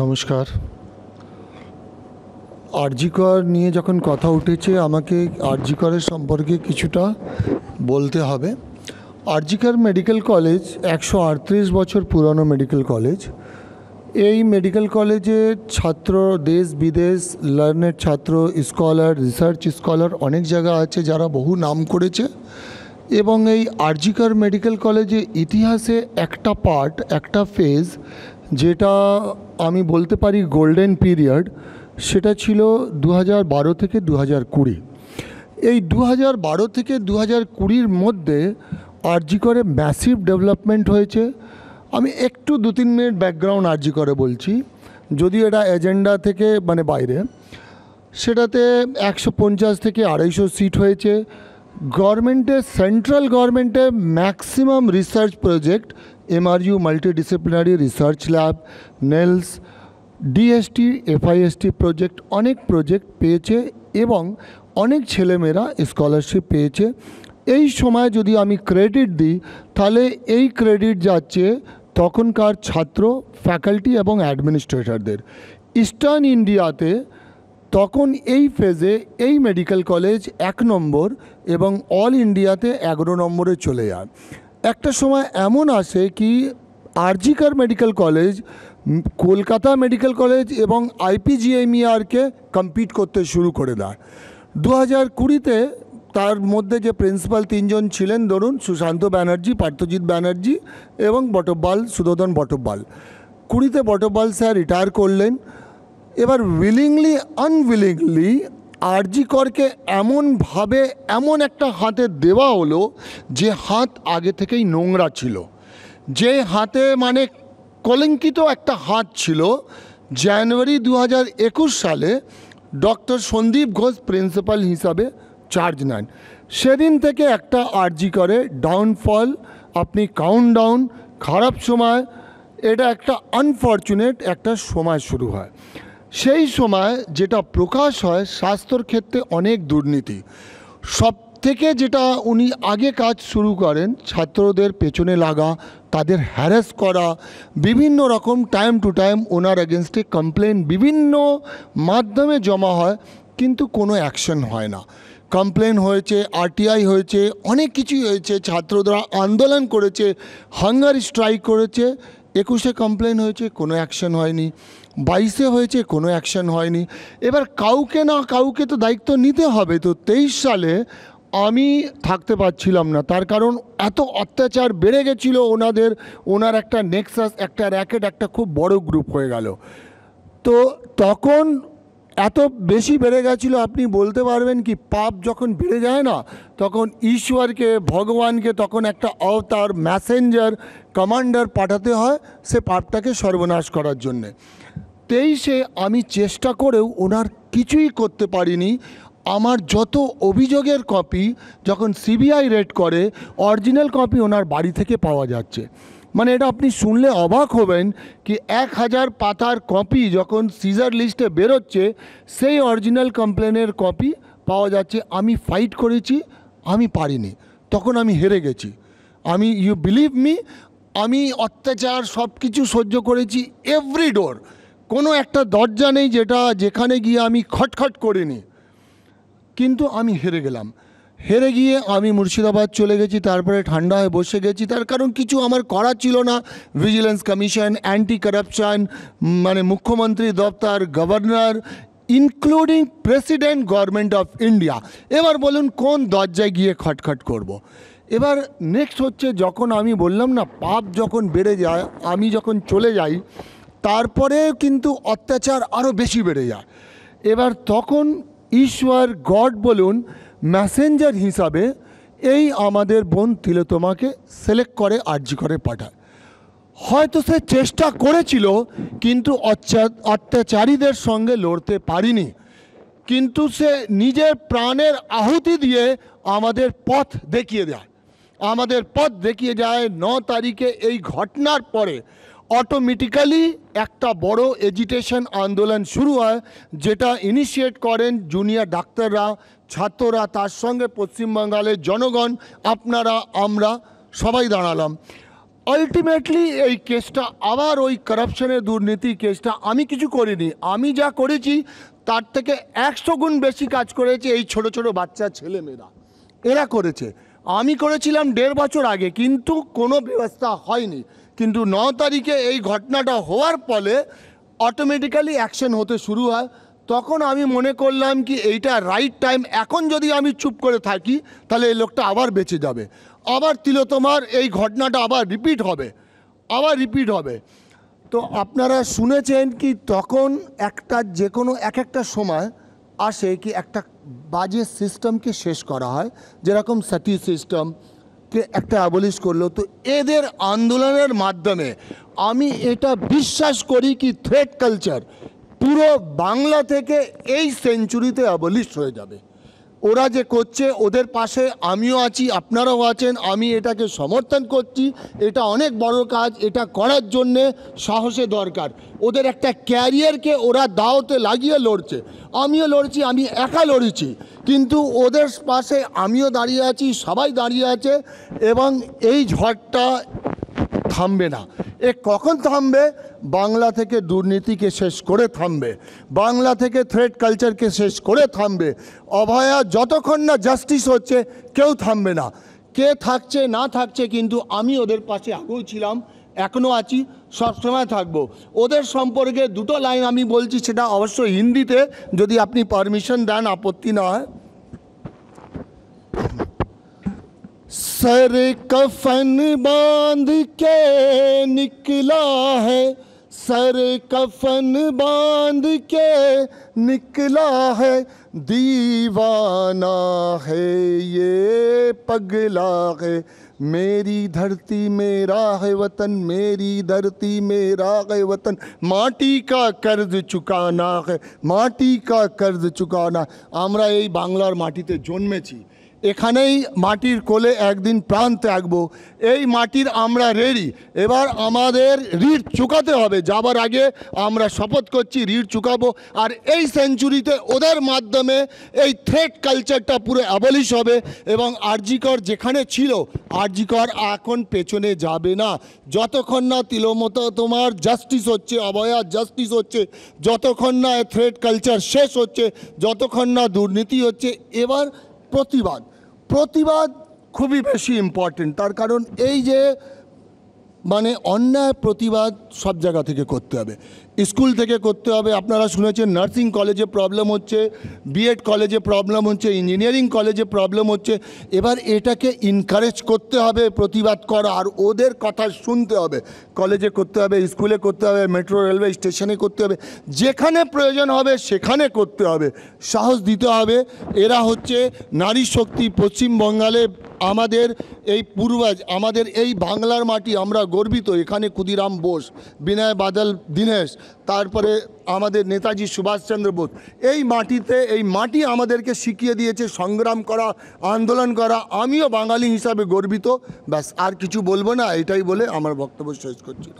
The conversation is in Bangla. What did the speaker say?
নমস্কার। আরজিকর নিয়ে যখন কথা উঠেছে আমাকে আরজিকরের সম্পর্কে কিছুটা বলতে হবে। আরজিকর মেডিকেল কলেজ 138 বছর পুরনো মেডিকেল কলেজ। এই মেডিকেল কলেজে ছাত্র দেশ বিদেশ লার্নেড ছাত্র, স্কলার, রিসার্চ স্কলার অনেক জায়গা আছে যারা বহু নাম করেছে। এবং এই আরজিকর মেডিকেল কলেজে ইতিহাসে একটা পার্ট, একটা ফেজ যেটা আমি বলতে পারি গোল্ডেন পিরিয়ড, সেটা ছিল 2012 থেকে 2020। এই 2012 থেকে 2020-র মধ্যে আরজিকরে ম্যাসিভ ডেভেলপমেন্ট হয়েছে। আমি একটু 2-3 মিনিট ব্যাকগ্রাউন্ড আরজিকরে বলছি, যদিও এটা এজেন্ডা থেকে বাইরে। সেটাতে 150 থেকে 250 সিট হয়েছে। গভর্নমেন্টের, সেন্ট্রাল গভর্নমেন্টের maximum research project, MRU multidisciplinary research lab, নেলস, ডিএসটি, এফআইএসটি প্রজেক্ট, অনেক প্রজেক্ট পেয়েছে এবং অনেক ছেলেমেয়েরা স্কলারশিপ পেয়েছে। এই সময় যদি আমি ক্রেডিট দিই তাহলে এই ক্রেডিট যাচ্ছে তখনকার ছাত্র, ফ্যাকাল্টি এবং অ্যাডমিনিস্ট্রেটরদের। ইস্টার্ন ইন্ডিয়াতে তখন এই ফেজে এই মেডিকেল কলেজ 1 নম্বর এবং অল ইন্ডিয়াতে 11 নম্বরে চলে যায়। একটা সময় এমন আসে কি RG Kar medical college Kolkata medical college এবং আইপিজিএমইআরকে কম্পিট করতে শুরু করে দেয়। 2020-তে তার মধ্যে যে প্রিন্সিপাল 3 জন ছিলেন, ধরুন সুশান্ত ব্যানার্জি, পার্থজিৎ ব্যানার্জি এবং বটব্বাল, সুধোধন বটব্বাল। 20-তে বটব্বাল স্যার রিটায়ার করলেন। এবার উইলিংলি আনউইলিংলি আরজিকরকে এমনভাবে এমন একটা হাতে দেওয়া হলো যে হাত আগে থেকেই নোংরা ছিল, যে হাতে কলঙ্কিত একটা হাত ছিল। জানুয়ারি 2021 সালে ডক্টর সন্দীপ ঘোষ প্রিন্সিপাল হিসাবে চার্জ নেন। সেদিন থেকে একটা আরজিকরে ডাউনফল, আপনি কাউন্টডাউন, খারাপ সময়, এটা একটা আনফর্চুনেট একটা সময় শুরু হয়। সেই সময় যেটা প্রকাশ হয় স্বাস্থ্যর ক্ষেত্রে অনেক দুর্নীতি। সব থেকে যেটা উনি আগে কাজ শুরু করেন, ছাত্রদের পেছনে লাগা, তাদের হ্যারাস করা, বিভিন্ন রকম টাইম টু টাইম ওনার এগেনস্টে কমপ্লেন বিভিন্ন মাধ্যমে জমা হয়, কিন্তু কোনো অ্যাকশন হয় না। কমপ্লেন হয়েছে, আরটিআই হয়েছে, অনেক কিছুই হয়েছে, ছাত্ররা আন্দোলন করেছে, হাঙ্গার স্ট্রাইক করেছে। 21-এ কমপ্লেন হয়েছে, কোনো অ্যাকশন হয়নি। 22-এ হয়েছে, কোনো অ্যাকশন হয়নি। এবার কাউকে না কাউকে তো দায়িত্ব নিতে হবে। তো 23 সালে আমি থাকতে পারছিলাম না, তার কারণ এত অত্যাচার বেড়ে গেছিলো ওনার একটা নেক্সাস, একটা র্যাকেট, একটা খুব বড় গ্রুপ হয়ে গেল। তো তখন এত বেশি বেড়ে গেছিলো, আপনি বলতে পারবেন কি পাপ যখন বেড়ে যায় না, তখন ঈশ্বরকে, ভগবানকে তখন একটা অবতার, ম্যাসেঞ্জার, কমান্ডার পাঠাতে হয় সে পাপটাকে সর্বনাশ করার জন্যে। 23-এ আমি চেষ্টা করেও ওনার কিছুই করতে পারিনি। আমার যত অভিযোগের কপি যখন সিবিআই রেড করে, অরিজিনাল কপি ওনার বাড়ি থেকে পাওয়া যাচ্ছে। এটা আপনি শুনলে অবাক হবেন কি 1000 পাতার কপি যখন সিজার লিস্টে বেরোচ্ছে, সেই অরিজিনাল কমপ্লেনের কপি পাওয়া যাচ্ছে। আমি ফাইট করেছি, আমি পারিনি, তখন আমি হেরে গেছি। ইউ বিলিভ মি, আমি অত্যাচার সব কিছু সহ্য করেছি, এভরি ডোর, কোনো একটা দরজা নেই যেখানে গিয়ে আমি খটখট করিনি, কিন্তু আমি হেরে গেলাম। হেরে গিয়ে আমি মুর্শিদাবাদ চলে গেছি, তারপরে ঠান্ডা হয়ে বসে গেছি। তার কারণ কিছু আমার করা ছিল না। ভিজিলেন্স কমিশন, অ্যান্টি কারাপশন, মুখ্যমন্ত্রী দপ্তর, governor, including president government of India. এবার বলুন কোন দরজায় গিয়ে খটখট করব। এবার নেক্সট হচ্ছে, যখন আমি বললাম না পাপ যখন বেড়ে যায়, আমি যখন চলে যাই, তারপরে কিন্তু অত্যাচার আরও বেশি বেড়ে যায়। এবার তখন ঈশ্বর, গড বলুন, ম্যাসেঞ্জার হিসাবে এই আমাদের বোন তিলোত্তমাকে সিলেক্ট করে আরজিকরে পাঠায়। হয়তো সে চেষ্টা করেছিল কিন্তু অত্যাচারীদের সঙ্গে লড়তে পারিনি, কিন্তু সে নিজের প্রাণের আহুতি দিয়ে আমাদের পথ দেখিয়ে দেয়। 9 তারিখে এই ঘটনার পরে অটোমেটিক্যালি একটা বড় এজিটেশন আন্দোলন শুরু হয়, যেটা ইনিশিয়েট করেন জুনিয়র ডাক্তাররা, ছাত্ররা, তার সঙ্গে পশ্চিমবাংলার জনগণ, আপনারা, আমরা সবাই দাঁড়ালাম। আলটিমেটলি এই কেসটা আবার ওই কারাপশনের দুর্নীতি কেসটা আমি কিছু করিনি, আমি যা করেছি তার থেকে 100 গুণ বেশি কাজ করেছে এই ছোট ছোট বাচ্চা ছেলেমেয়েরা, এরা করেছে। আমি করেছিলাম 1.5 বছর আগে, কিন্তু কোনো ব্যবস্থা হয়নি। কিন্তু 9 তারিখে এই ঘটনাটা হওয়ার ফলে অটোমেটিক্যালি অ্যাকশন হতে শুরু হয়। তখন আমি মনে করলাম কি এইটা রাইট টাইম, এখন যদি আমি চুপ করে থাকি তাহলে এই লোকটা আবার বেঁচে যাবে, আবার তিলোত্তমার এই ঘটনাটা আবার রিপিট হবে। তো আপনারা শুনেছেন কি তখন একটা যে কোনো একটা সময় আসে কি একটা বাজে সিস্টেমকে শেষ করা হয়, যেরকম সতী সিস্টেমকে একটা অ্যাবলিশ করলো। তো এদের আন্দোলনের মাধ্যমে আমি এটা বিশ্বাস করি কি থ্রেড কালচার পুরো বাংলা থেকে এই সেঞ্চুরিতে অ্যাবলিশ হয়ে যাবে। ওরা যে করছে ওদের পাশে আমিও আছি, আপনারাও আছেন, আমি এটাকে সমর্থন করছি। এটা অনেক বড় কাজ, এটা করার জন্যে সাহসে দরকার। ওদের একটা ক্যারিয়ারকে ওরা দাওতে লাগিয়ে লড়ছে, আমিও লড়ছি, আমি একা লড়েছি, কিন্তু ওদের পাশে আমিও দাঁড়িয়ে আছি, সবাই দাঁড়িয়ে আছে। এবং এই ঝড়টা থামবে না। এ কখন থামবে? বাংলা থেকে দুর্নীতিকে শেষ করে থামবে, বাংলা থেকে থ্রেড কালচারকে শেষ করে থামবে। অভয়া যতক্ষণ না জাস্টিস হচ্ছে কেউ থামবে না। কে থাকছে না থাকছে, কিন্তু আমি ওদের পাশে আগেও ছিলাম, এখনও আছি, সবসময় থাকবো। ওদের সম্পর্কে দুটো লাইন আমি বলছি, সেটা অবশ্যই হিন্দিতে, যদি আপনি পারমিশন দেন, আপত্তি না হয়। सर कफन बांध के निकला है, सर कफन बांध के निकला है, दीवाना है ये पगला है, मेरी धरती मेरा है वतन, मेरी धरती मेरा है वतन, माटी का कर्ज चुकाना है, माटी का कर्ज चुकाना। আমরা এই বাংলার মাটিতে জন্মেছি, এখানেই মাটির কোলে একদিন প্রাণ ত্যাগবো, এই মাটির আমরা রেডি। এবার আমাদের ঋণ চুকাতে হবে, যাবার আগে আমরা শপথ করছি ঋণ চুকাবো। আর এই সেঞ্চুরিতে ওদের মাধ্যমে এই থ্রেড কালচারটা পুরো অ্যাবলিশ হবে। এবং আরজিকর যেখানে ছিল, আরজিকর এখন পেছনে যাবে না, যতক্ষণ না তিলোত্তমার জাস্টিস হচ্ছে, অভয়ার জাস্টিস হচ্ছে, যতক্ষণ না থ্রেড কালচার শেষ হচ্ছে, যতক্ষণ না দুর্নীতি হচ্ছে। এবার প্রতিবাদ খুবই বেশি ইম্পর্টেন্ট, তার কারণ এই যে মানে অন্যায় প্রতিবাদ সব জায়গা থেকে করতে হবে, স্কুল থেকে করতে হবে। আপনারা শুনেছেন নার্সিং কলেজে প্রবলেম হচ্ছে, বিএড কলেজে প্রবলেম হচ্ছে, ইঞ্জিনিয়ারিং কলেজে প্রবলেম হচ্ছে। এবার এটাকে এনকারেজ করতে হবে প্রতিবাদ করা, আর ওদের কথা শুনতে হবে। কলেজে করতে হবে, স্কুলে করতে হবে, মেট্রো রেলওয়ে স্টেশনে করতে হবে, যেখানে প্রয়োজন হবে সেখানে করতে হবে, সাহস দিতে হবে। এরা হচ্ছে নারী শক্তি। পশ্চিমবঙ্গে আমাদের এই পূর্বজ, আমাদের এই বাংলার মাটি, আমরা গর্বিত। এখানে ক্ষুদিরাম বোস, বিনয় বাদল দীনেশ, তারপরে আমাদের নেতাজি সুভাষচন্দ্র বোস, এই মাটিতে, এই মাটি আমাদেরকে শিখিয়ে দিয়েছে সংগ্রাম করা, আন্দোলন করা। আমিও বাঙালি হিসাবে গর্বিত। ব্যাস, আর কিছু বলবো না, এটাই বলে আমার বক্তব্য শেষ করছি।